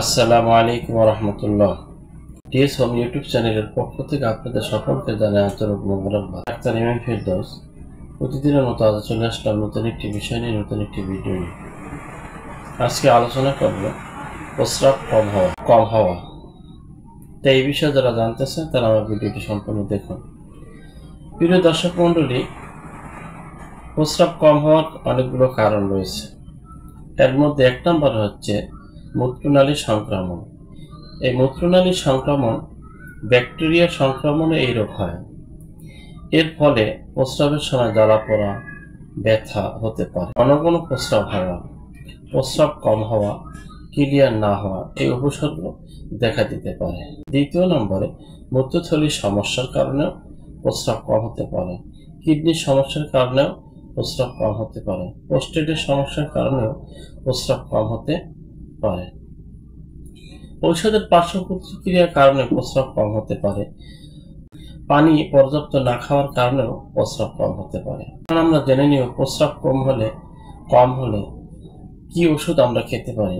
আসসালামু আলাইকুম ওয়া রাহমাতুল্লাহ। ডিএস হোম ইউটিউব চ্যানেলের পক্ষ থেকে আপনাদের সকলকে জানাই আন্তরিক মোবারকবাদ। ডাক্তার ইমাম ফেরদৌস প্রতিদিনের মতো আজ চলে আসলাম নতুন একটি বিষয় নিয়ে, নতুন একটি ভিডিও নিয়ে। আজকে আলোচনা করব প্রস্রাব কম হওয়া। তো এই বিষয়ে যারা জানতে চান তারা আমার ভিডিওটি সম্পূর্ণ দেখুন। প্রিয় দর্শক মণ্ডলী, প্রস্রাব কম হওয়ার অনেকগুলো কারণ রয়েছে। এর মধ্যে এক নম্বর হচ্ছে মূত্রনালী সংক্রমণ। এই মূত্রনালী সংক্রমণ ব্যাকটেরিয়া সংক্রমণে এই রোগ হয়। এর ফলে প্রস্রাবের সময় জ্বালা পোড়া, ব্যথা হতে পারে। ঘন ঘন প্রস্রাব হওয়া, প্রস্রাব কম হওয়া, ক্লিয়ার না হওয়া এই উপসর্গ দেখা দিতে পারে। দ্বিতীয় নম্বরে মূত্রথলির সমস্যার কারণেও প্রস্রাব কম হতে পারে। কিডনির সমস্যার কারণেও প্রস্রাব কম হতে পারে। প্রোস্টেটের সমস্যার কারণেও প্রস্রাব কম হতে পারে। ঔষধের পার্শ্ব প্রতিক্রিয়ার কারণে প্রস্রাব কম হতে পারে। পানি পর্যাপ্ত না খাওয়ার কারণেও প্রস্রাব কম হতে পারে। আমরা জেনে নিব প্রস্রাব কম হলে কি ওষুধ আমরা খেতে পারি।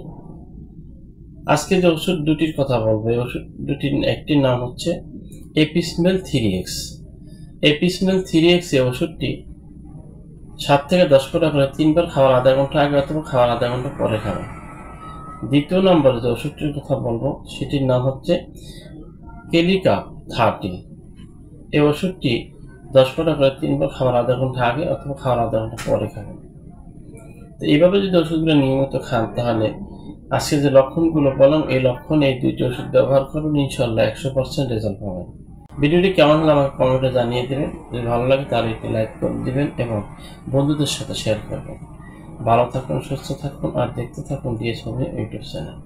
আজকে যে ওষুধ দুটির কথা বলবো, এই ওষুধ দুটির একটির নাম হচ্ছে এপিসমেল 3X। এপিসমেল 3X এই ওষুধটি 7 থেকে 10 ফোঁটা করে 3 বার খাওয়ার আধা ঘন্টা আগে অথবা খাওয়ার আধা ঘন্টা পরে খাবেন। দ্বিতীয় নম্বরে যে ওষুধটির কথা বলবো সেটির নাম হচ্ছে কেলিকা 30। এই ওষুধটি 10 ফোঁটা করে 3 বার খাওয়ার আধা ঘন্টা আগে অথবা খাওয়ার আধা ঘন্টা পরে খাবেন। তো এইভাবে যদি ওষুধগুলো নিয়মিত খান তাহলে আজকে যে লক্ষণগুলো বললাম এই লক্ষণে এই দুইটি ওষুধ ব্যবহার করুন, ইনশাল্লাহ 100% রেজাল্ট পাবেন। ভিডিওটি কেমন হলো আমাকে কমেন্টে জানিয়ে দেবেন। যদি ভালো লাগে তাহলে একটি লাইক করে দিবেন এবং বন্ধুদের সাথে শেয়ার করবেন। ভালো থাকুন, সুস্থ থাকুন আর দেখতে থাকুন ডিএস হোম ইউটিউব চ্যানেল।